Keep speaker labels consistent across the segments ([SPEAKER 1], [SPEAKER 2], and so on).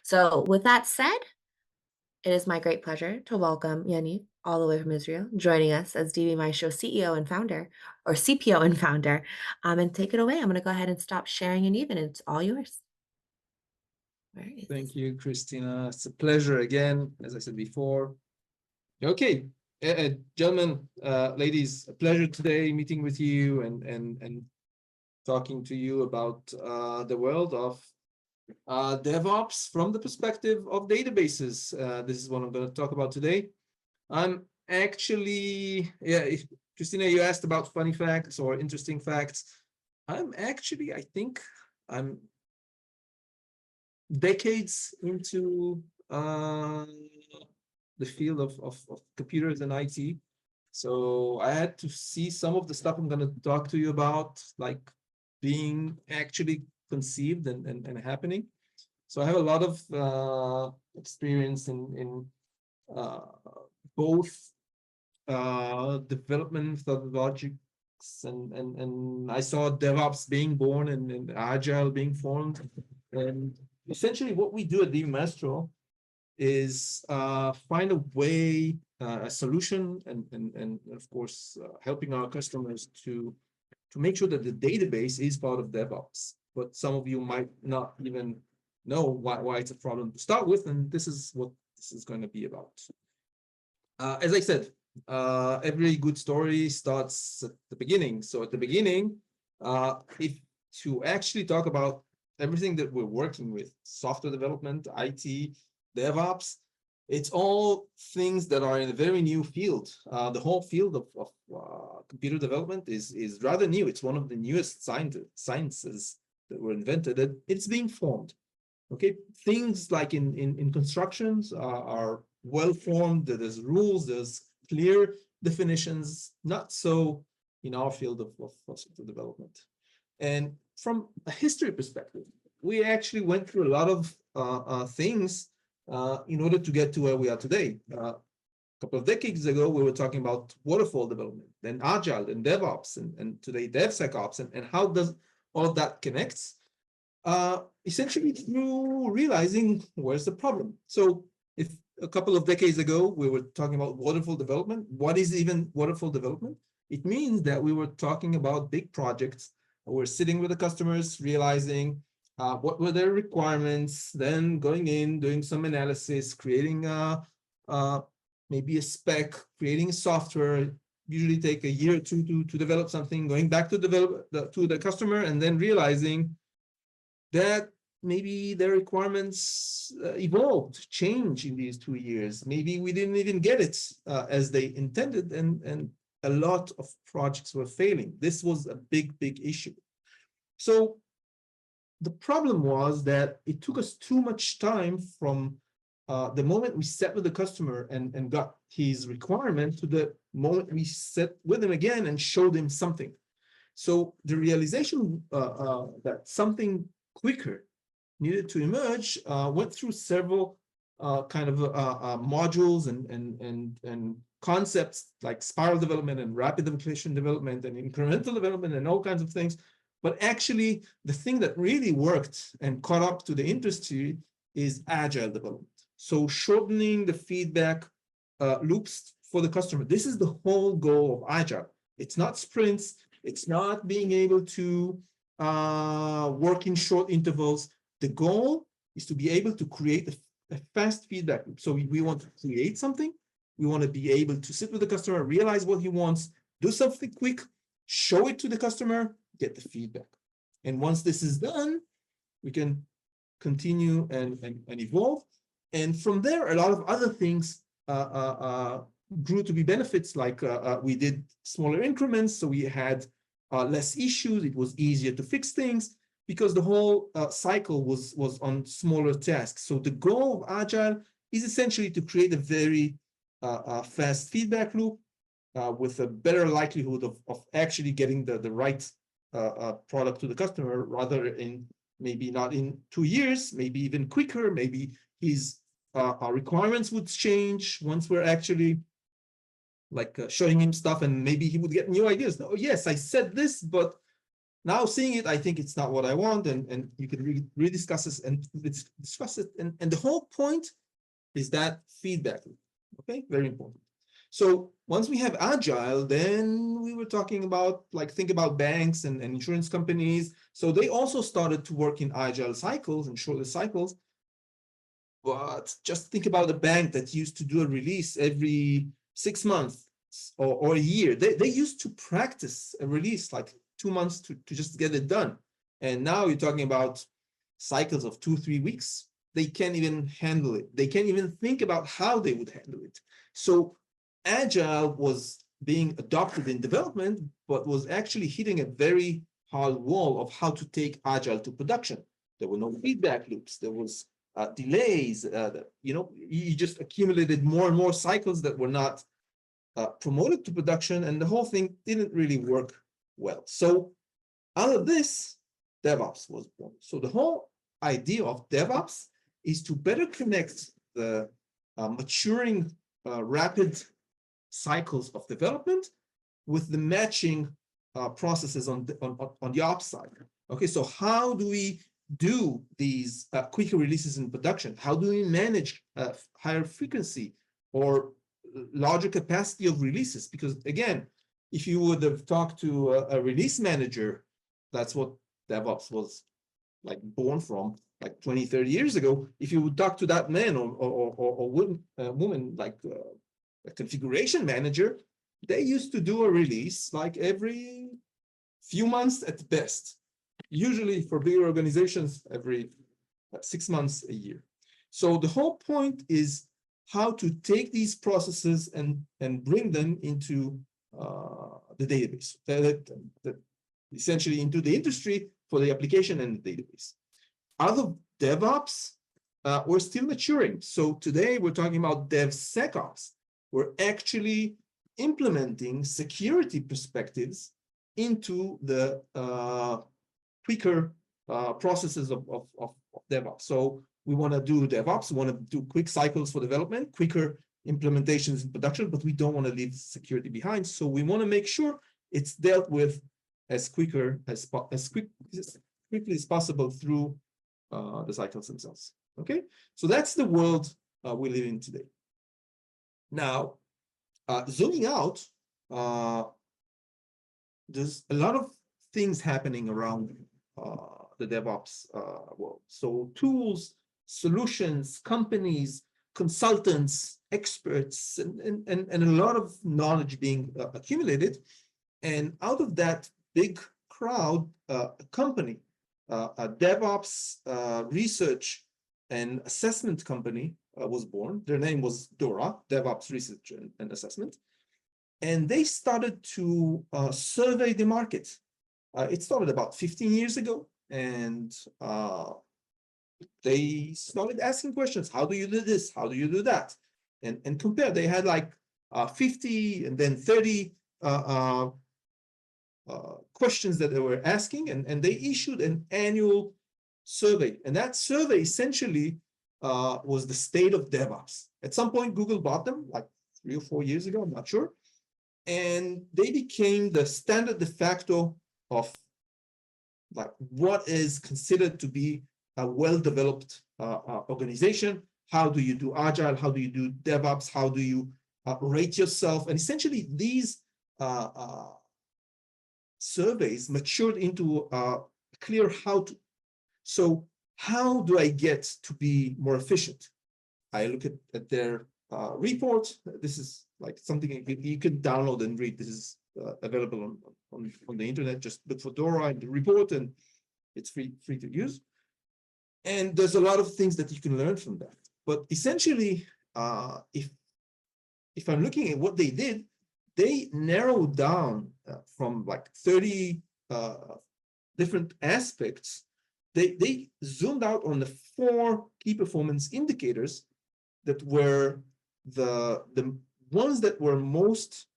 [SPEAKER 1] So with that said, it is my great pleasure to welcome Yaniv all the way from Israel, joining us as DB Maestro CEO and founder, or CPO and founder. And take it away. I'm going to go ahead and stop sharing Yaniv, and it's all yours. Where is
[SPEAKER 2] Thank you, Christina. It's a pleasure again, as I said before. Okay, gentlemen, ladies, a pleasure today meeting with you and talking to you about the world of DevOps from the perspective of databases. This is what I'm going to talk about today. I'm actually, Christina, you asked about funny facts or interesting facts. I think I'm decades into the field of computers and IT. So I had to see some of the stuff I'm going to talk to you about, like being actually conceived and happening. So I have a lot of experience in both development methodologics and I saw DevOps being born and Agile being formed. And essentially what we do at DB Maestro is find a way, a solution, and of course, helping our customers to make sure that the database is part of DevOps. But some of you might not even know why it's a problem to start with, and this is what this is going to be about. As I said, every good story starts at the beginning. So at the beginning, if to actually talk about everything that we're working with, software development, IT, DevOps, it's all things that are in a very new field. The whole field of computer development is rather new. It's one of the newest sciences that were invented, and it's being formed. Okay, things like in constructions are well formed. There's rules, there's clear definitions. Not so in our field of software development. And from a history perspective, we actually went through a lot of things in order to get to where we are today. A couple of decades ago, we were talking about waterfall development, then Agile, and DevOps, and today DevSecOps, and how does all of that connects? Essentially through realizing where's the problem. So if a couple of decades ago, we were talking about waterfall development, what is even waterfall development? It means that we were talking about big projects. We're sitting with the customers, realizing what were their requirements, then going in, doing some analysis, creating maybe a spec, creating software, usually take a year or two to develop something, going back to the customer, and then realizing that maybe their requirements evolved, changed in these 2 years. Maybe we didn't even get it as they intended, and a lot of projects were failing. This was a big issue. So the problem was that it took us too much time from the moment we sat with the customer and got his requirement to the moment we sat with him again and showed him something. So the realization that something quicker needed to emerge went through several kind of modules and concepts like spiral development and rapid application development and incremental development and all kinds of things. But actually, the thing that really worked and caught up to the industry is agile development. So shortening the feedback loops for the customer. This is the whole goal of agile. It's not sprints. It's not being able to work in short intervals. The goal is to be able to create a fast feedback loop. So we want to create something. We want to be able to sit with the customer, realize what he wants, do something quick, show it to the customer, get the feedback. And once this is done, we can continue and evolve. And from there, a lot of other things grew to be benefits, like we did smaller increments, so we had less issues. It was easier to fix things because the whole cycle was on smaller tasks. So the goal of Agile is essentially to create a very fast feedback loop with a better likelihood of actually getting the right product to the customer, rather in maybe not in 2 years, maybe even quicker. Maybe his requirements would change once we're actually like showing him stuff, and maybe he would get new ideas. Oh, yes, I said this, but Now seeing it, I think it's not what I want, and you can rediscuss this and let's discuss it. And the whole point is that feedback loop. Okay, very important. So once we have agile, then we were talking about, like, think about banks and insurance companies. So they also started to work in agile cycles and shorter cycles. But just think about a bank that used to do a release every 6 months or a year. They used to practice a release like 2 months to just get it done. And now you're talking about cycles of 2-3 weeks. They can't even handle it. They can't even think about how they would handle it. So agile was being adopted in development, but was actually hitting a very hard wall of how to take agile to production. There were no feedback loops. There was delays. You just accumulated more and more cycles that were not promoted to production, and the whole thing didn't really work well. So out of this, DevOps was born. So the whole idea of DevOps is to better connect the maturing rapid cycles of development with the matching processes on the ops side. Okay, so how do we do these quicker releases in production? How do we manage higher frequency or larger capacity of releases? Because again, if you would have talked to a release manager, that's what DevOps was like born from, like 20-30 years ago. If you would talk to that man or woman, like a configuration manager, they used to do a release like every few months at best. Usually for bigger organizations, every 6 months, a year. So the whole point is how to take these processes and bring them into the database, essentially into the industry for the application and the database. Out of DevOps, we're still maturing. So today we're talking about DevSecOps. We're actually implementing security perspectives into the quicker processes of DevOps. So we want to do DevOps, we want to do quick cycles for development, quicker implementations in production, but we don't want to leave security behind. So we want to make sure it's dealt with as quickly as possible through the cycles themselves. Okay, so that's the world we live in today. Now, zooming out, there's a lot of things happening around the DevOps world. So tools, solutions, companies, consultants, experts, and a lot of knowledge being accumulated. And out of that big crowd, a company, a DevOps research and assessment company was born. Their name was DORA, DevOps Research and Assessment. And they started to survey the market. It started about 15 years ago, and they started asking questions. How do you do this? How do you do that? And compare. They had like 50 and then 30 questions that they were asking, and they issued an annual survey. And that survey essentially was the state of DevOps. At some point, Google bought them like 3 or 4 years ago, I'm not sure. And they became the standard de facto of like what is considered to be a well-developed organization. How do you do Agile? How do you do DevOps? How do you rate yourself? And essentially these surveys matured into a clear how to. So how do I get to be more efficient? I look at their report. This is like something you can download and read. This is available on the internet. Just look for DORA and the report, and it's free to use. And there's a lot of things that you can learn from that. But essentially, if I'm looking at what they did, they narrowed down from like 30 different aspects. They zoomed out on the 4 key performance indicators that were the ones that were most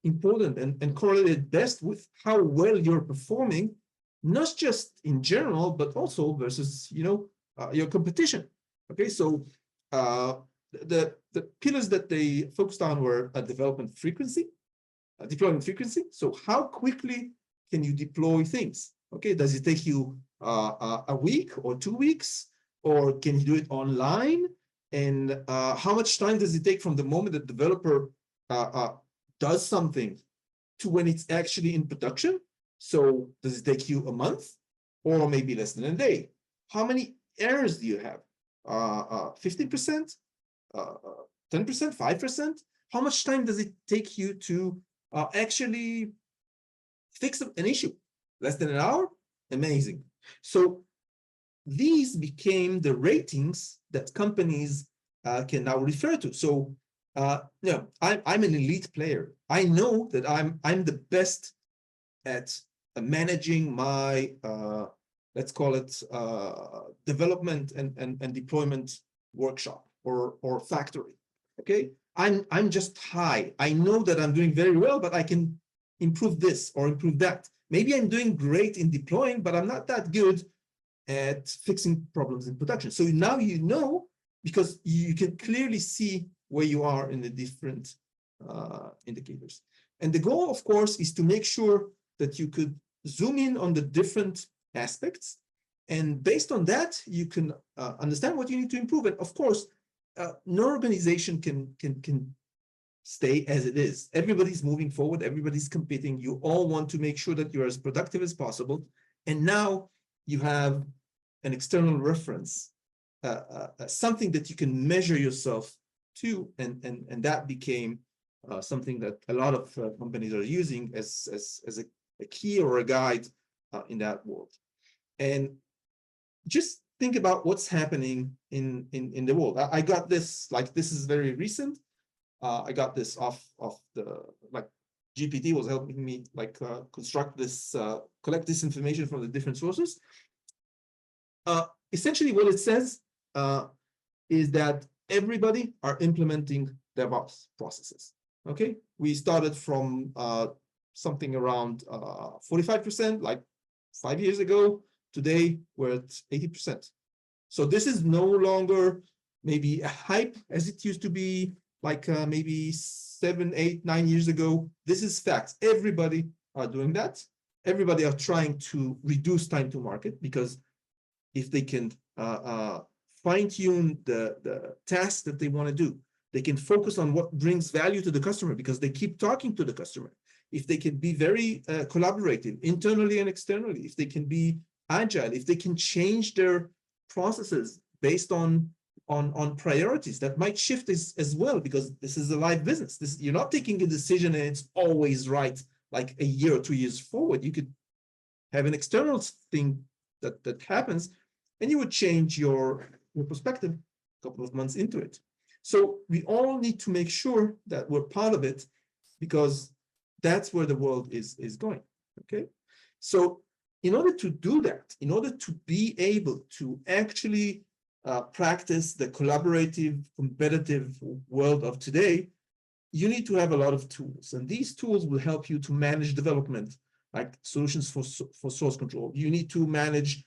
[SPEAKER 2] important and correlated best with how well you're performing, not just in general, but also versus your competition. Okay, so the pillars that they focused on were deployment frequency. So how quickly can you deploy things? Okay, does it take you a week or 2 weeks, or can you do it online? And how much time does it take from the moment the developer does something to when it's actually in production? So does it take you a month or maybe less than a day? How many errors do you have? 15%, 10%, 5%? How much time does it take you to actually fix an issue? Less than an hour? Amazing. So these became the ratings that companies can now refer to. So no, I'm an elite player. I know that I'm the best at managing my let's call it development and deployment workshop or factory. Okay, I'm just high. I know that I'm doing very well, but I can improve this or improve that. Maybe I'm doing great in deploying, but I'm not that good at fixing problems in production. So now you know, because you can clearly see where you are in the different indicators. And the goal, of course, is to make sure that you could zoom in on the different aspects. And based on that, you can understand what you need to improve. And of course, no organization can stay as it is. Everybody's moving forward. Everybody's competing. You all want to make sure that you're as productive as possible. And now you have an external reference, something that you can measure yourself to. And that became something that a lot of companies are using as a key or a guide in that world. And just think about what's happening in the world. I got this, like, this is very recent. I got this off the, like, GPT was helping me like construct this, collect this information from the different sources. Essentially what it says is that everybody are implementing DevOps processes. Okay, we started from something around 45%, like 5 years ago. Today we're at 80%. So this is no longer maybe a hype as it used to be, like maybe 7, 8, 9 years ago. This is facts. Everybody are doing that. Everybody are trying to reduce time to market, because if they can fine-tune the tasks that they want to do, they can focus on what brings value to the customer, because they keep talking to the customer. If they can be very collaborative internally and externally, if they can be agile, if they can change their processes based on priorities that might shift as well, because this is a live business. You're not taking a decision and it's always right, like a year or 2 years forward. You could have an external thing that happens, and you would change your perspective a couple of months into it. So we all need to make sure that we're part of it, because that's where the world is going. Okay, so in order to do that, in order to be able to actually practice the collaborative, competitive world of today, you need to have a lot of tools. And these tools will help you to manage development, like solutions for source control. You need to manage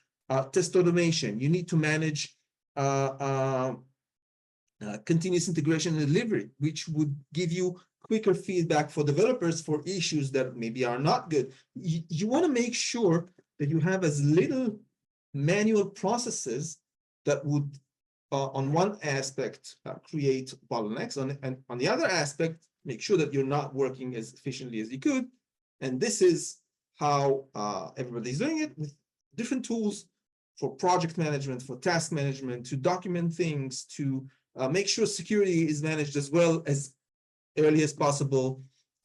[SPEAKER 2] test automation. You need to manage continuous integration and delivery, which would give you quicker feedback for developers for issues that maybe are not good. You want to make sure that you have as little manual processes that would, on one aspect, create bottlenecks, and on the other aspect, make sure that you're not working as efficiently as you could. And this is how everybody's doing it, with different tools for project management, for task management, to document things, to make sure security is managed as well as early as possible.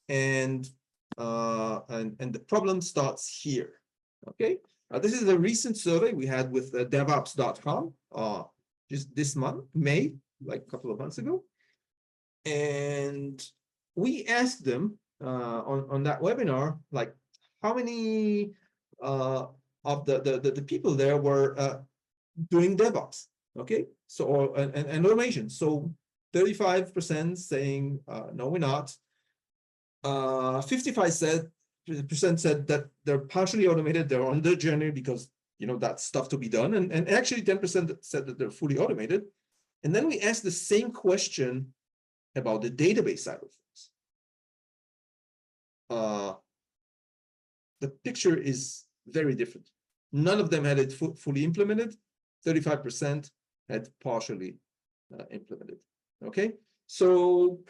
[SPEAKER 2] And the problem starts here. Okay, this is a recent survey we had with DevOps.com just this month, May, like a couple of months ago. And we asked them on that webinar, like, how many of the people there were doing DevOps. Okay, so and automation. So 35% saying no, we're not. 55% said that they're partially automated, they're on their journey, because that's stuff to be done, and actually 10% said that they're fully automated. And then we asked the same question about the database side of things. the picture is very different. None of them had it fully implemented. 35% had partially implemented. Okay, so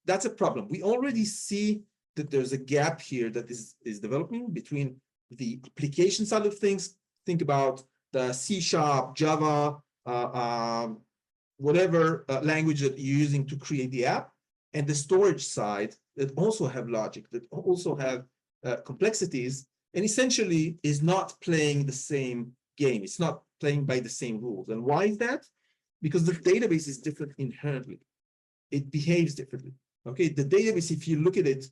[SPEAKER 2] that's a problem. We already see that there's a gap here that is developing between the application side of things. Think about the C#, Java, whatever language that you're using to create the app, and the storage side that also have logic, that also have complexities, and essentially is not playing the same game. It's not playing by the same rules. And why is that? Because the database is different inherently. It behaves differently. Okay, the database, if you look at it,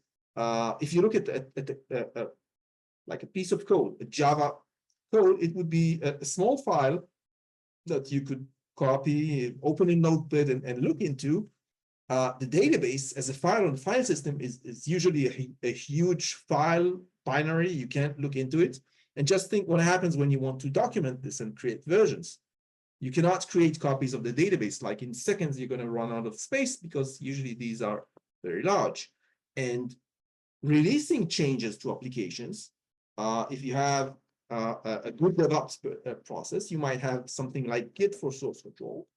[SPEAKER 2] if you look at like a piece of code, a Java code, it would be a small file that you could copy, open in Notepad and look into. The database as a file on file system is usually a huge file binary. You can't look into it. And just think what happens when you want to document this and create versions. You cannot create copies of the database. Like in seconds, you're going to run out of space because usually these are very large. And releasing changes to applications, if you have a good DevOps process, you might have something like Git for source control,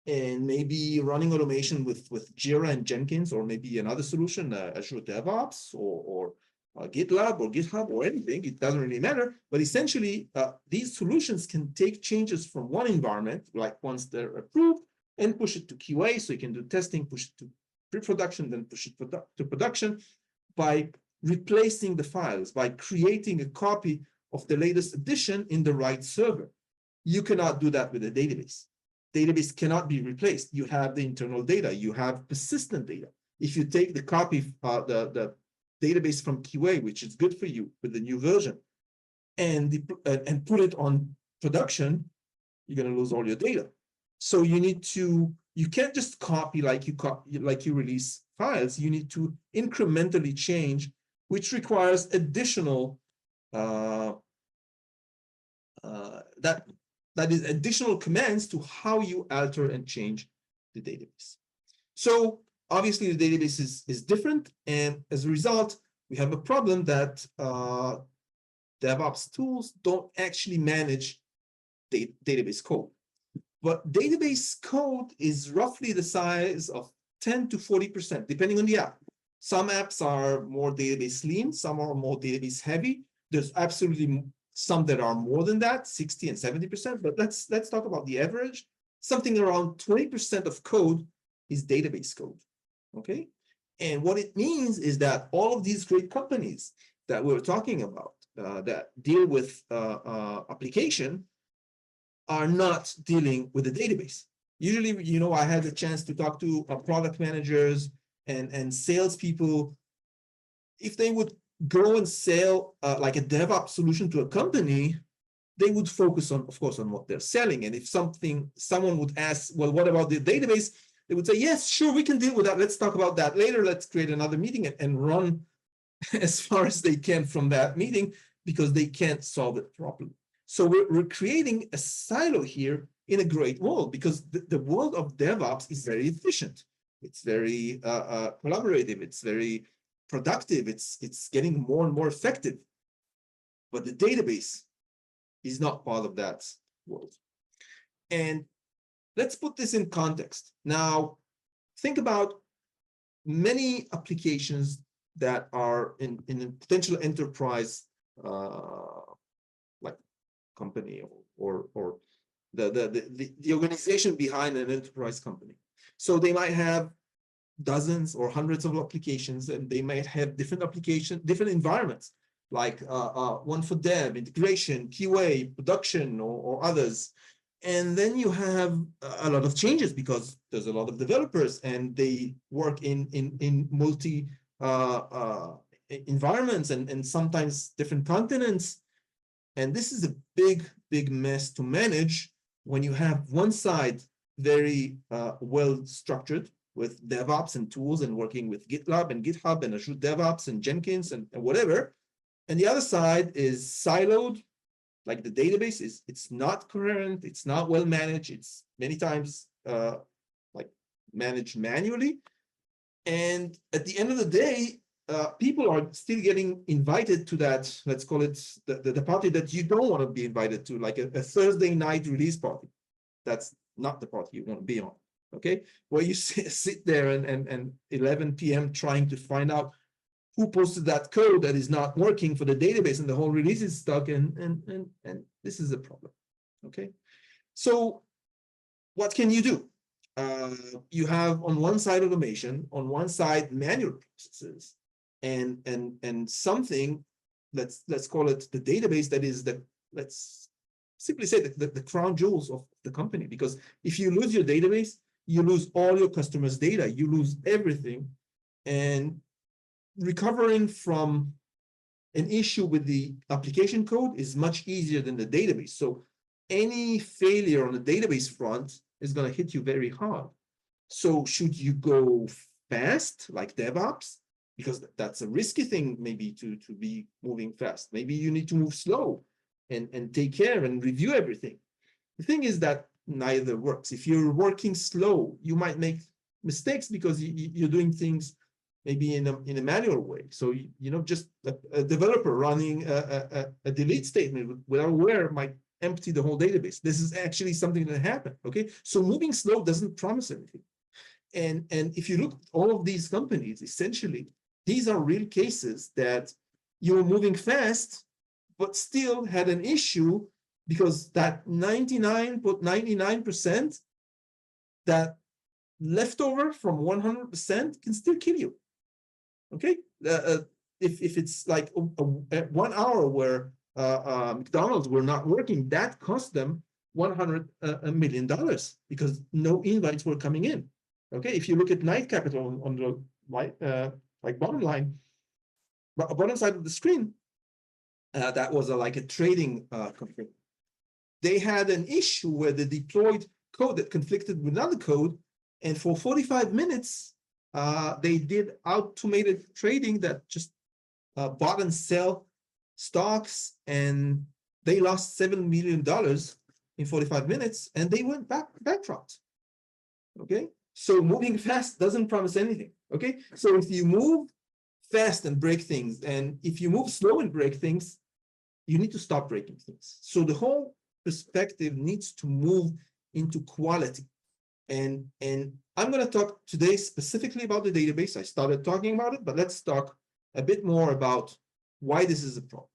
[SPEAKER 2] and maybe running automation with Jira and Jenkins, or maybe another solution, Azure DevOps or GitLab or GitHub or anything. It doesn't really matter. But essentially, these solutions can take changes from one environment, like once they're approved, and push it to QA, so you can do testing, push it to pre-production, then push it to production by replacing the files, by creating a copy of the latest edition in the right server. You cannot do that with a database. Database cannot be replaced. You have the internal data. You have persistent data. If you take the copy, the database from QA, which is good for you with the new version, and put it on production, you're going to lose all your data. So you need to, you can't just copy like you release files. You need to incrementally change, which requires additional that is additional commands to how you alter and change the database. So obviously the database is different, and as a result, we have a problem that DevOps tools don't actually manage database code. But database code is roughly the size of 10 to 40%, depending on the app. Some apps are more database lean, some are more database heavy. There's absolutely some that are more than that, 60 and 70%, but let's talk about the average. Something around 20% of code is database code, okay? And what it means is that all of these great companies that we're talking about that deal with application are not dealing with the database. Usually, you know, I had a chance to talk to product managers and salespeople. If they would go and sell like a DevOps solution to a company, they would focus on, of course, on what they're selling. And if someone would ask, well, what about the database? They would say, yes, sure, we can deal with that. Let's talk about that later. Let's create another meeting and run as far as they can from that meeting, because they can't solve it properly. So we're creating a silo here in a great world, because the world of DevOps is very efficient. It's very collaborative. It's very productive. It's getting more and more effective. But the database is not part of that world. And let's put this in context. Now, think about many applications that are in a potential enterprise like company or the organization behind an enterprise company. So they might have dozens or hundreds of applications, and they might have different environments, like one for dev, integration, QA, production, or others. And then you have a lot of changes because there's a lot of developers and they work in multi environments and sometimes different continents. And this is a big mess to manage when you have one side very well structured with DevOps and tools and working with GitLab and GitHub and Azure DevOps and Jenkins and whatever. And the other side is siloed, like the database it's not coherent, it's not well managed, it's many times like managed manually. And at the end of the day, people are still getting invited to that, let's call it the party that you don't want to be invited to, like a Thursday night release party. That's not the party you want to be on, okay? Where you sit there and 11 p.m. trying to find out who posted that code that is not working for the database and the whole release is stuck, and this is a problem, okay? So what can you do? You have on one side automation, on one side manual processes, and something, let's call it the database that is the, let's simply say the crown jewels of the company. Because if you lose your database, you lose all your customers' data, you lose everything, and recovering from an issue with the application code is much easier than the database. So any failure on the database front is going to hit you very hard. So should you go fast like DevOps? Because that's a risky thing, maybe to be moving fast. Maybe you need to move slow and take care and review everything. The thing is that neither works. If you're working slow, you might make mistakes because you're doing things maybe in a manual way. So, just a developer running a delete statement without aware might empty the whole database. This is actually something that happened, okay? So moving slow doesn't promise anything. And if you look at all of these companies, essentially, these are real cases that you were moving fast, but still had an issue because that 99.99% that leftover from 100% can still kill you, okay? If it's like 1 hour where McDonald's were not working, that cost them $100 million because no invites were coming in. Okay, if you look at Night Capital on the like bottom line, bottom side of the screen, that was like a trading company. They had an issue where they deployed code that conflicted with another code, and for 45 minutes, they did automated trading that just bought and sell stocks, and they lost $7 million in 45 minutes, and they went bankrupt. Okay. So moving fast doesn't promise anything, okay? So if you move fast and break things, and if you move slow and break things, you need to stop breaking things. So the whole perspective needs to move into quality. And I'm going to talk today specifically about the database. I started talking about it, but let's talk a bit more about why this is a problem,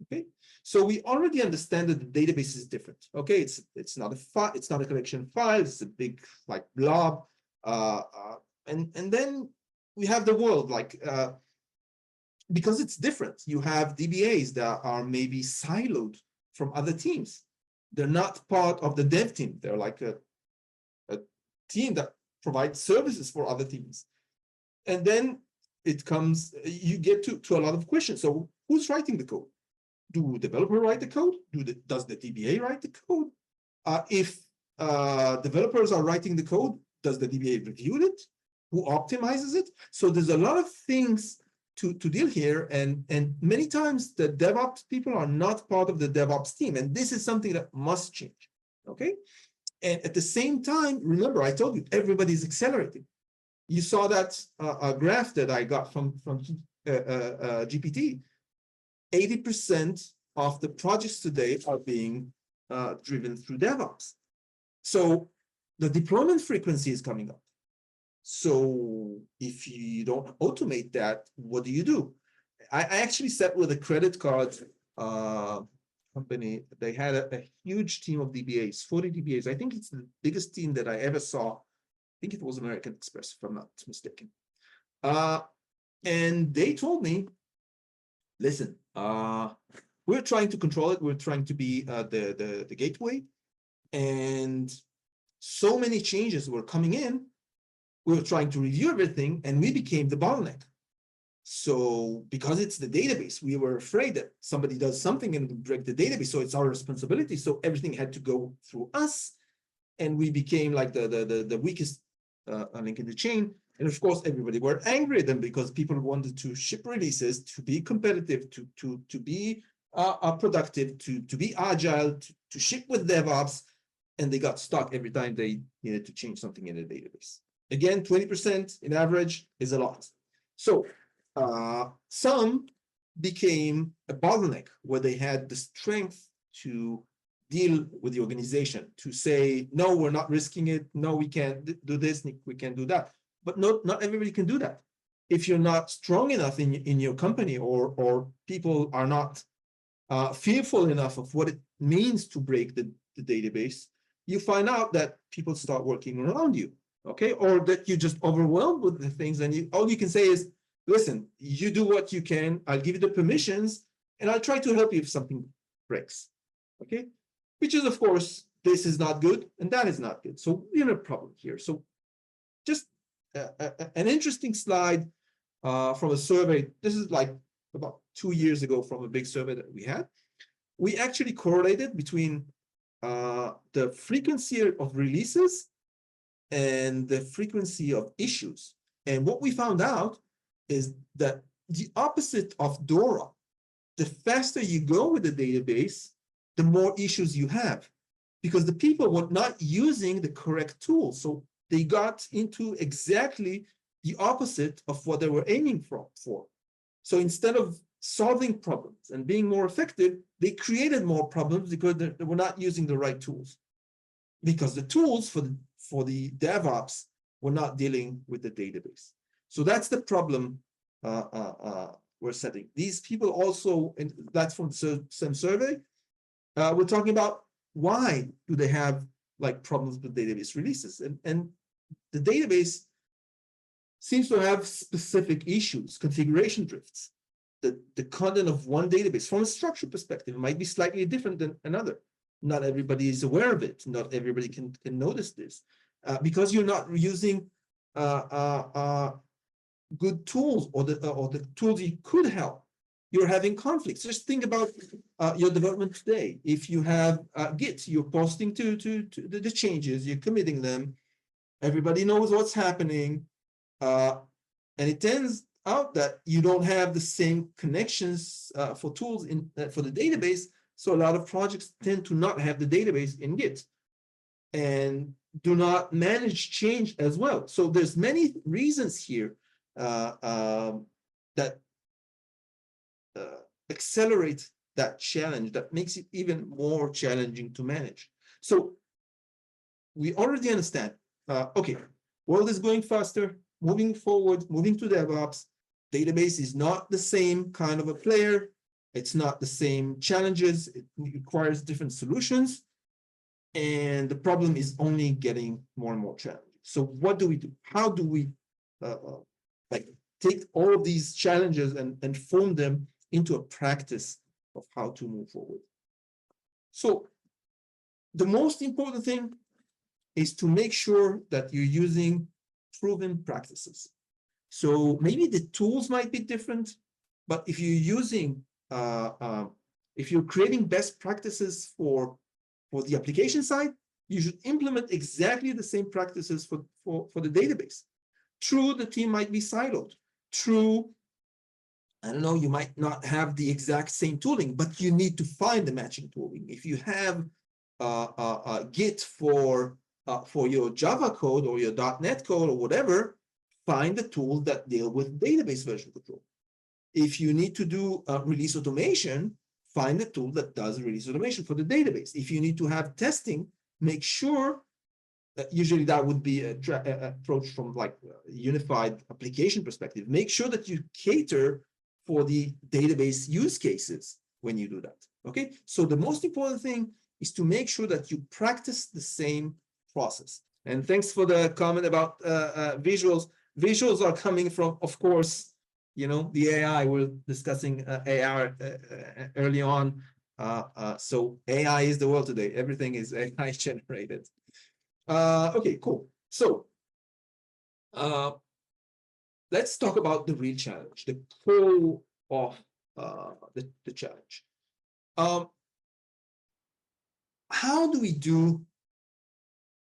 [SPEAKER 2] okay? So we already understand that the database is different, okay? It's not a file, it's not a collection of files, it's a big like blob. And then we have the world, like because it's different. You have DBAs that are maybe siloed from other teams. They're not part of the dev team. They're like a team that provides services for other teams. And then it comes, you get to a lot of questions. So who's writing the code? Do developer write the code? Does the DBA write the code? If developers are writing the code, does the DBA review it? Who optimizes it? So there's a lot of things to deal here, and many times the DevOps people are not part of the DevOps team, and this is something that must change, okay? And at the same time, remember, I told you, everybody's accelerating. You saw that graph that I got from GPT. 80% of the projects today are being driven through DevOps. So the deployment frequency is coming up. So if you don't automate that, what do? I actually sat with a credit card company. They had a huge team of DBAs, 40 DBAs. I think it's the biggest team that I ever saw. I think it was American Express, if I'm not mistaken. And they told me, listen, we're trying to control it. We're trying to be the gateway. And so many changes were coming in. We were trying to review everything, and we became the bottleneck. So because it's the database, we were afraid that somebody does something and break the database. So it's our responsibility. So everything had to go through us. And we became like the weakest link in the chain. And of course, everybody were angry at them because people wanted to ship releases, to be competitive, to be productive, to be agile, to ship with DevOps. And they got stuck every time they needed to change something in the database. Again, 20% in average is a lot. So some became a bottleneck where they had the strength to deal with the organization, to say, no, we're not risking it. No, we can't do this. We can't do that. But not everybody can do that. If you're not strong enough in your company, or people are not fearful enough of what it means to break the database, you find out that people start working around you, okay? Or that you're just overwhelmed with the things, and all you can say is, listen, you do what you can, I'll give you the permissions, and I'll try to help you if something breaks, okay? Which is, of course, this is not good, and that is not good. So we're in a problem here. So just an interesting slide from a survey. This is like about 2 years ago from a big survey that we had. We actually correlated between the frequency of releases and the frequency of issues. And what we found out is that the opposite of DORA, the faster you go with the database, the more issues you have, because the people were not using the correct tools. So they got into exactly the opposite of what they were aiming for. So instead of solving problems and being more effective, they created more problems because they were not using the right tools. Because the tools for the DevOps were not dealing with the database. So that's the problem we're setting. These people also, and that's from the same survey, we're talking about why do they have like problems with database releases, and the database seems to have specific issues, configuration drifts. The content of one database from a structure perspective might be slightly different than another. Not everybody is aware of it. Not everybody can notice this because you're not using good tools, or the tools you could help. You're having conflicts. Just think about your development today. If you have Git, you're posting to the changes, you're committing them. Everybody knows what's happening, and it turns out that you don't have the same connections for tools for the database. So a lot of projects tend to not have the database in Git and do not manage change as well. So there's many reasons here that accelerate that challenge, that makes it even more challenging to manage. So we already understand, okay, world is going faster, moving forward, moving to DevOps. Database is not the same kind of a player. It's not the same challenges. It requires different solutions. And the problem is only getting more and more challenging. So what do we do? How do we like take all of these challenges and form them into a practice of how to move forward? So the most important thing is to make sure that you're using proven practices. So maybe the tools might be different, but if you're using, if you're creating best practices for the application side, you should implement exactly the same practices for the database. True, the team might be siloed. True, I don't know, you might not have the exact same tooling, but you need to find the matching tooling. If you have Git for your Java code or your .NET code or whatever, find the tools that deal with database version control. If you need to do release automation, find the tool that does release automation for the database. If you need to have testing, make sure that usually that would be an approach from like a unified application perspective. Make sure that you cater for the database use cases when you do that. Okay, so the most important thing is to make sure that you practice the same process. And thanks for the comment about visuals. Visuals are coming from, of course, you know, the AI. We're discussing AI early on. So AI is the world today. Everything is AI generated. Okay, cool. So let's talk about the real challenge, the core of the challenge. How do we do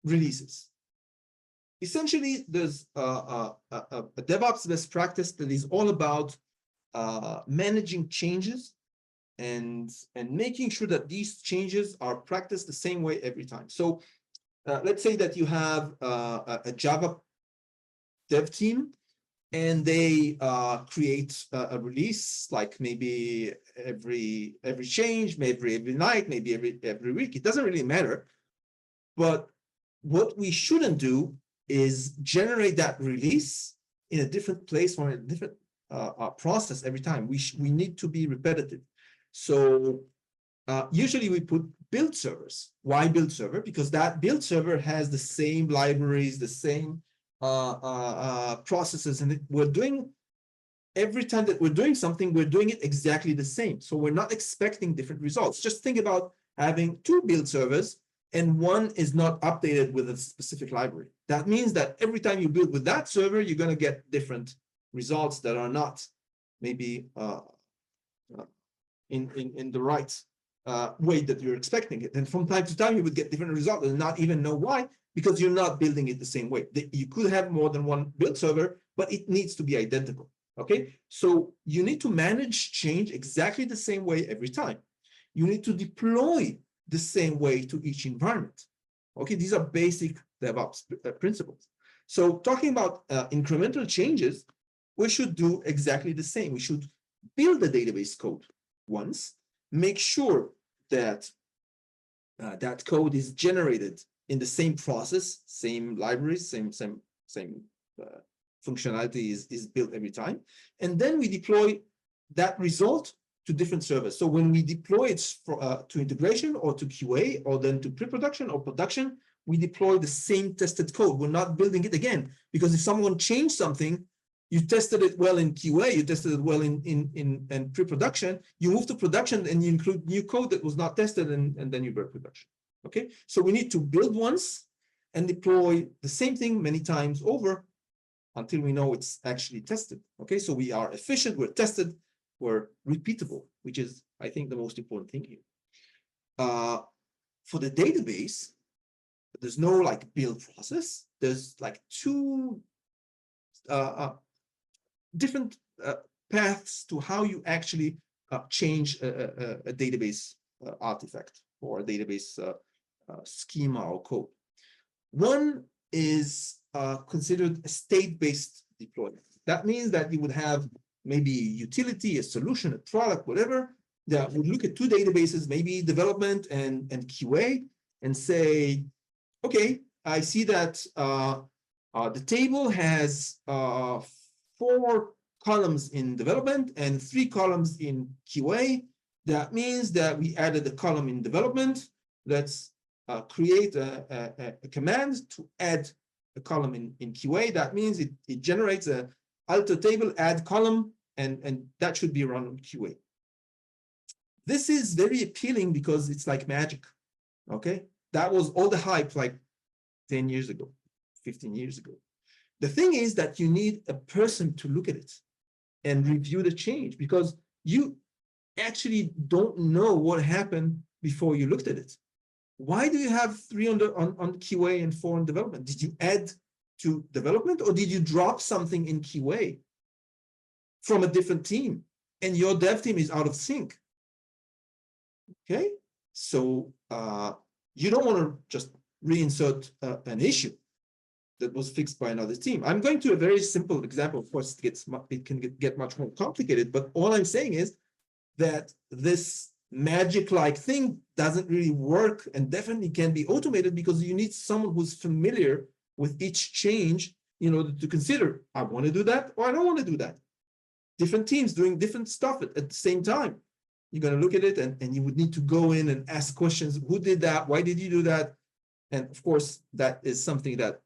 [SPEAKER 2] releases? Essentially, there's a DevOps best practice that is all about managing changes and making sure that these changes are practiced the same way every time. So let's say that you have a Java dev team, and they create a release, like maybe every change, maybe every night, maybe every week. It doesn't really matter. But what we shouldn't do is generate that release in a different place or in a different process every time. We need to be repetitive. So usually we put build servers. Why build server? Because that build server has the same libraries, the same processes, and we're doing, every time that we're doing something, we're doing it exactly the same. So we're not expecting different results. Just think about having two build servers and one is not updated with a specific library. That means that every time you build with that server, you're going to get different results that are not maybe in the right way that you're expecting it. And from time to time, you would get different results and not even know why, because you're not building it the same way. You could have more than one build server, but it needs to be identical. Okay, so you need to manage change exactly the same way every time. You need to deploy the same way to each environment. Okay, these are basic DevOps principles. So talking about incremental changes, we should do exactly the same. We should build the database code once, make sure that that code is generated in the same process, same libraries, same functionality is built every time. And then we deploy that result to different servers. So when we deploy it to integration or to QA or then to pre-production or production, we deploy the same tested code. We're not building it again, because if someone changed something, you tested it well in QA, you tested it well in pre-production, you move to production and you include new code that was not tested, and then you build production. Okay, so we need to build once and deploy the same thing many times over until we know it's actually tested. Okay, so we are efficient, we're tested, we're repeatable, which is, I think, the most important thing here. For the database, there's no like build process. There's like two different paths to how you actually change a database artifact or a database schema or code. One is considered a state-based deployment. That means that you would have maybe a utility, a solution, a product, whatever, that would look at two databases, maybe development and QA, and say, okay, I see that the table has 4 columns in development and 3 columns in QA. That means that we added a column in development. Let's create a command to add a column in QA. That means it generates a alter table, add column, and that should be run on QA. This is very appealing because it's like magic. Okay, that was all the hype like 10 years ago, 15 years ago. The thing is that you need a person to look at it and review the change, because you actually don't know what happened before you looked at it. Why do you have 3 on QA and 4 in development? Did you add to development, or did you drop something in QA from a different team and your dev team is out of sync? Okay, so you don't want to just reinsert an issue that was fixed by another team. I'm going to a very simple example. Of course, it can get much more complicated, but all I'm saying is that this magic-like thing doesn't really work and definitely can be automated, because you need someone who's familiar with each change in order to consider, I want to do that or I don't want to do that. Different teams doing different stuff at the same time. You're going to look at it and you would need to go in and ask questions. Who did that? Why did you do that? And of course, that is something that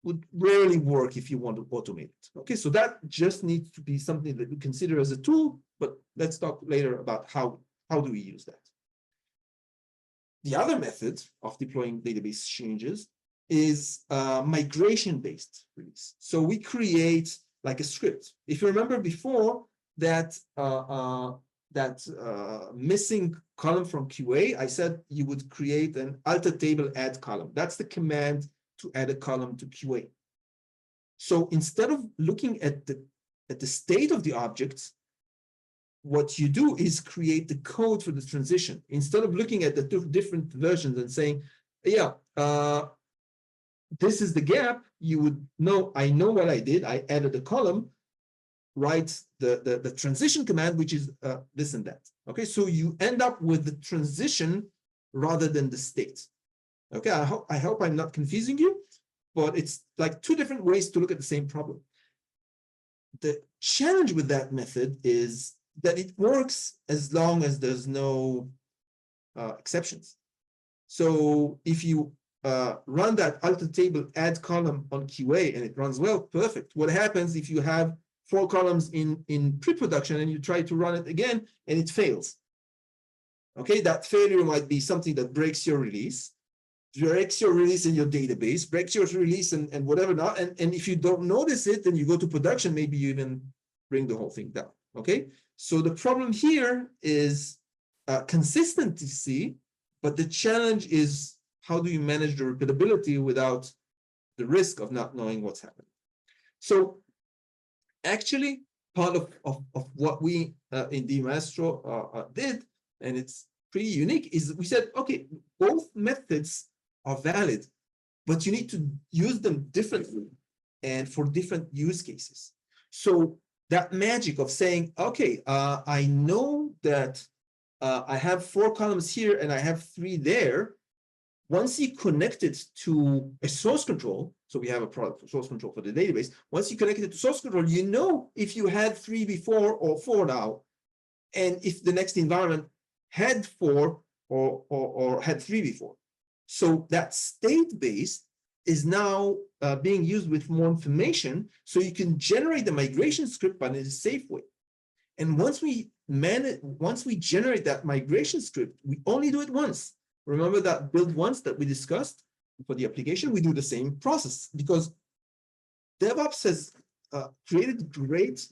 [SPEAKER 2] would rarely work if you want to automate it. Okay, so that just needs to be something that we consider as a tool, but let's talk later about how do we use that. The other method of deploying database changes is migration-based release. So we create like a script. If you remember before that missing column from QA, I said you would create an alter table add column. That's the command to add a column to QA. So instead of looking at the state of the objects, what you do is create the code for the transition. Instead of looking at the 2 different versions and saying, yeah, this is the gap, you would know, I know what I did. I added a column, write the transition command, which is this and that. Okay, so you end up with the transition rather than the state. Okay, I hope I'm not confusing you, but it's like two different ways to look at the same problem. The challenge with that method is that it works as long as there's no exceptions. So if you run that alter table add column on QA and it runs well, perfect. What happens if you have 4 columns in pre-production and you try to run it again and it fails? Okay, that failure might be something that breaks your release in your database, breaks your release and whatever not. And if you don't notice it, then you go to production, maybe you even bring the whole thing down. Okay, so the problem here is consistency, but the challenge is how do you manage the repeatability without the risk of not knowing what's happening? So actually, part of what we in DMastro did, and it's pretty unique, is we said, okay, both methods are valid, but you need to use them differently and for different use cases. So that magic of saying, okay, I know that I have 4 columns here and I have 3 there. Once you connect it to a source control, so we have a product for source control for the database. Once you connect it to source control, you know if you had 3 before or 4 now, and if the next environment had 4 or had 3 before. So that state-based is now being used with more information, so you can generate the migration script, but in a safe way. And once we generate that migration script, we only do it once. Remember that build once that we discussed for the application? We do the same process because DevOps has created great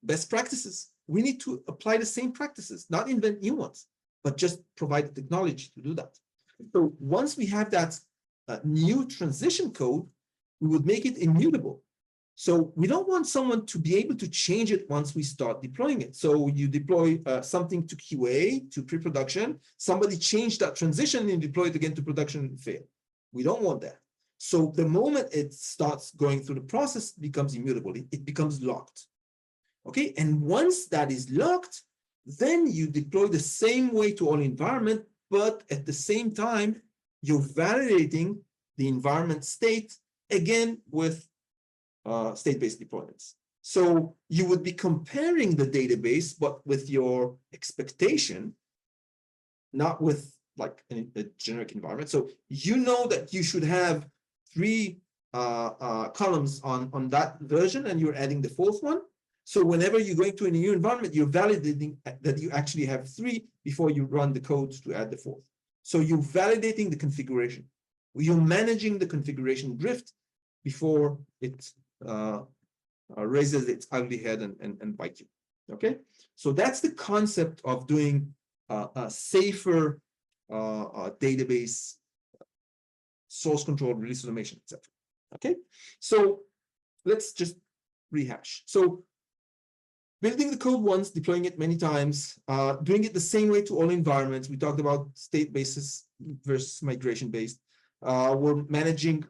[SPEAKER 2] best practices. We need to apply the same practices, not invent new ones, but just provide the technology to do that. So once we have that new transition code, we would make it immutable. So we don't want someone to be able to change it once we start deploying it. So you deploy something to QA, to pre-production, somebody changed that transition and deploy it again to production and fail. We don't want that. So the moment it starts going through the process, it becomes immutable. It becomes locked. Okay, and once that is locked, then you deploy the same way to all environment, but at the same time, you're validating the environment state again with state-based deployments. So you would be comparing the database, but with your expectation, not with like a generic environment. So you know that you should have 3 columns on that version, and you're adding the 4th one. So whenever you're going to a new environment, you're validating that you actually have 3 before you run the code to add the 4th. So you're validating the configuration. You're managing the configuration drift before it raises its ugly head and bites you. Okay, so that's the concept of doing a safer database, source control, release automation, etc. Okay, so let's just rehash. So building the code once, deploying it many times, doing it the same way to all environments. We talked about state-based versus migration-based. We're managing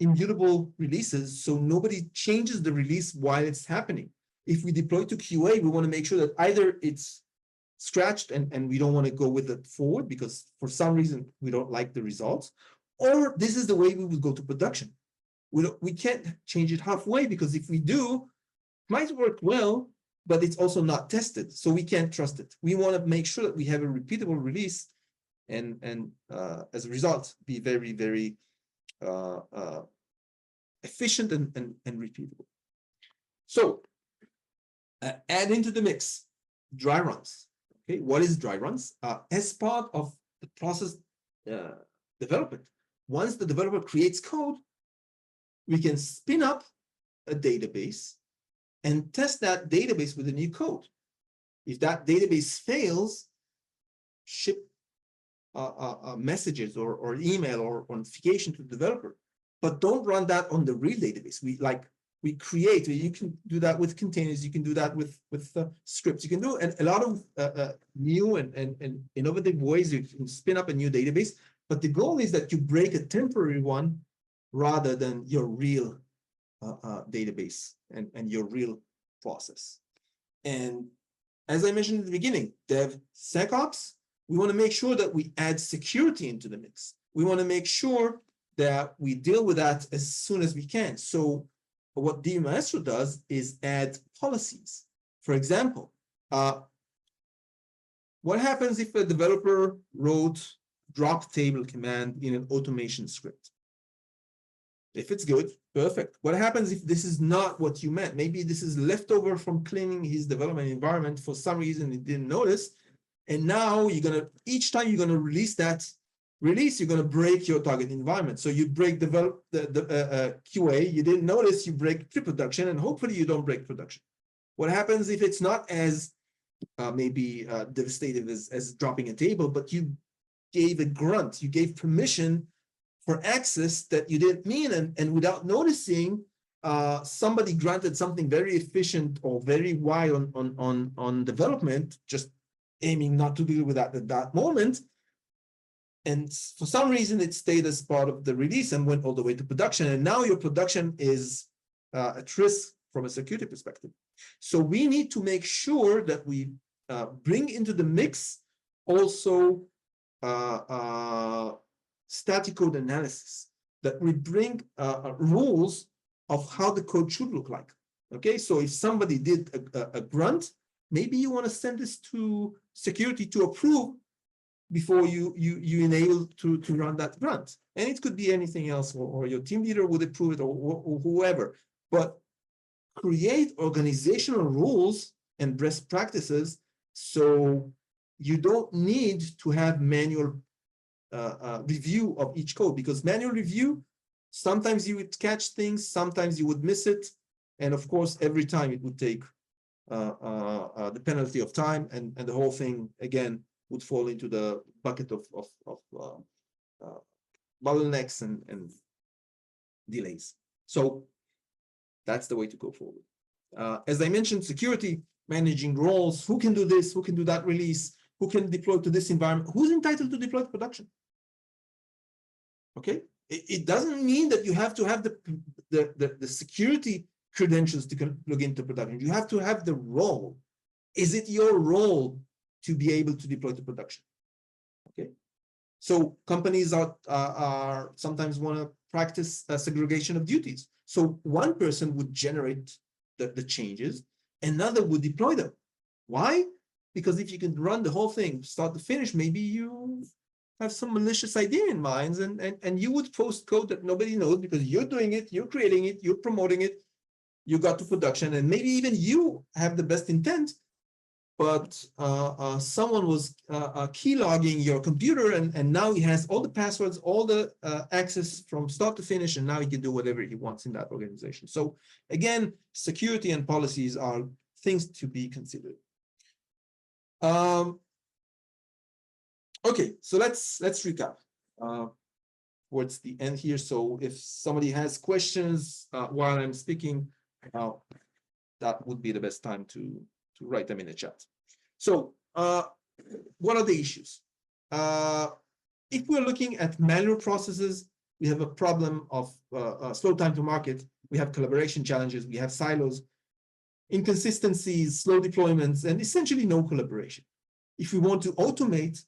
[SPEAKER 2] immutable releases, so nobody changes the release while it's happening. If we deploy to QA, we want to make sure that either it's scratched and we don't want to go with it forward because for some reason we don't like the results, or this is the way we would go to production. We can't change it halfway because if we do, it might work well, but it's also not tested, so we can't trust it. We want to make sure that we have a repeatable release and as a result, be very, very efficient and repeatable. So add into the mix dry runs. Okay, what is dry runs? As part of the process development, once the developer creates code, we can spin up a database and test that database with a new code. If that database fails, ship messages or email or notification to the developer, but don't run that on the real database. We create. You can do that with containers. You can do that with scripts. You can do a lot of new and innovative ways. You can spin up a new database, but the goal is that you break a temporary one rather than your real database and your real process. And as I mentioned at the beginning, DevSecOps, we want to make sure that we add security into the mix. We want to make sure that we deal with that as soon as we can. So what DB Maestro does is add policies. For example, what happens if a developer wrote drop table command in an automation script? If it's good, perfect. What happens if this is not what you meant? Maybe this is leftover from cleaning his development environment for some reason he didn't notice. And now you're gonna, each time you're gonna release that release, you're gonna break your target environment. So you break the QA, you didn't notice, you break pre-production, and hopefully you don't break production. What happens if it's not as maybe devastating as dropping a table, but you gave a grunt, you gave permission for access that you didn't mean, and without noticing, somebody granted something very efficient or very wide on development, just aiming not to deal with that at that moment. And for some reason, it stayed as part of the release and went all the way to production. And now your production is at risk from a security perspective. So we need to make sure that we bring into the mix also static code analysis, that we bring rules of how the code should look like. Okay, so if somebody did a grunt, maybe you want to send this to security to approve before you enable to run that grunt. And it could be anything else, or your team leader would approve it, or whoever. But create organizational rules and best practices so you don't need to have manual review of each code, because manual review, sometimes you would catch things, sometimes you would miss it, and of course every time it would take the penalty of time, and the whole thing again would fall into the bucket of bottlenecks and delays. So that's the way to go forward. As I mentioned, security, managing roles, who can do this, who can do that release, who can deploy to this environment, who's entitled to deploy to production. Okay, it doesn't mean that you have to have the security credentials to plug into production. You have to have the role. Is it your role to be able to deploy to production? Okay, so companies are sometimes want to practice segregation of duties. So one person would generate the changes, another would deploy them. Why? Because if you can run the whole thing, start to finish, maybe you have some malicious idea in mind, and you would post code that nobody knows because you're doing it, you're creating it, you're promoting it, you got to production, and maybe even you have the best intent, but someone was keylogging your computer, and now he has all the passwords, all the access from start to finish, and now he can do whatever he wants in that organization. So again, security and policies are things to be considered. Okay, so let's recap towards the end here. So if somebody has questions while I'm speaking, that would be the best time to write them in the chat. So what are the issues? If we're looking at manual processes, we have a problem of slow time to market. We have collaboration challenges. We have silos, inconsistencies, slow deployments, and essentially no collaboration. If we want to automate,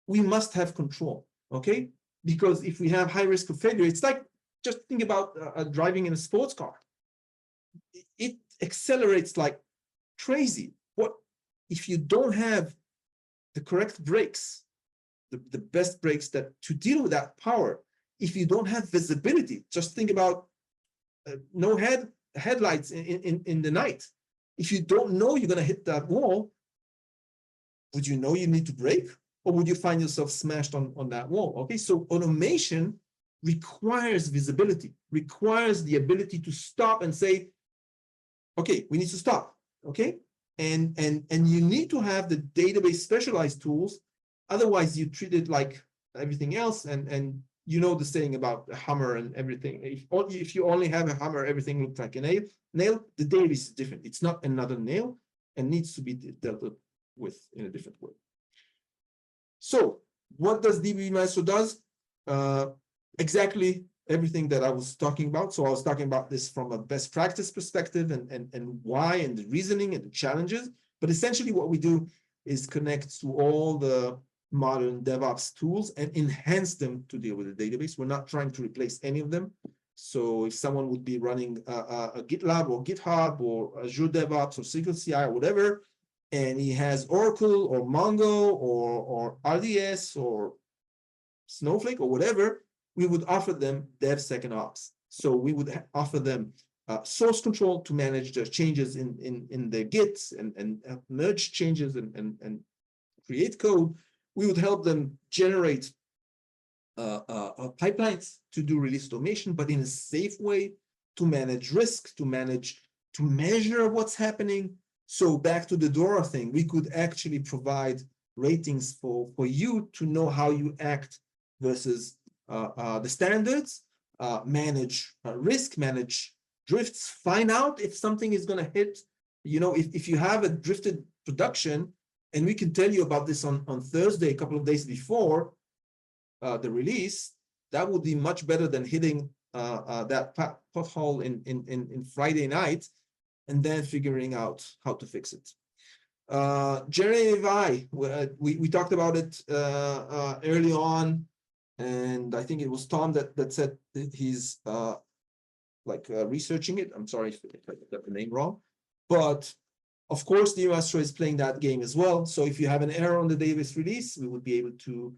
[SPEAKER 2] we must have control, okay? Because if we have high risk of failure, it's like, just think about driving in a sports car. It accelerates like crazy. What if you don't have the correct brakes, the best brakes that to deal with that power? If you don't have visibility, just think about no headlights in the night. If you don't know you're going to hit that wall, would you know you need to brake? Or would you find yourself smashed on that wall? Okay, so automation requires visibility, requires the ability to stop and say, okay, we need to stop, okay? And you need to have the database specialized tools. Otherwise, you treat it like everything else. And you know the saying about a hammer and everything. If you only have a hammer, everything looks like a nail. The database is different. It's not another nail and needs to be dealt with in a different way. So what does DB Maestro does? Exactly everything that I was talking about. So I was talking about this from a best practice perspective and why and the reasoning and the challenges. But essentially what we do is connect to all the modern DevOps tools and enhance them to deal with the database. We're not trying to replace any of them. So if someone would be running a GitLab or GitHub or Azure DevOps or SQL CI or whatever, and he has Oracle or Mongo or RDS or Snowflake or whatever, we would offer them DevSecOps. So we would offer them source control to manage the changes in their Gits and merge changes and create code. We would help them generate pipelines to do release automation, but in a safe way, to manage risk, to measure what's happening. So back to the DORA thing, we could actually provide ratings for you to know how you act versus the standards, manage risk, manage drifts, find out if something is going to hit. You know, if you have a drifted production, and we can tell you about this on Thursday, a couple of days before the release, that would be much better than hitting that pothole in Friday night and then figuring out how to fix it. Generative AI, we talked about it early on, and I think it was Tom that said that he's researching it. I'm sorry if I got the name wrong, but of course, DB Maestro is playing that game as well. So if you have an error on the database release, we would be able to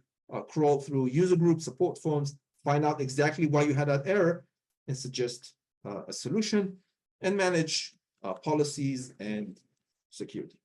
[SPEAKER 2] crawl through user group support forms, find out exactly why you had that error, and suggest a solution, and manage policies and security.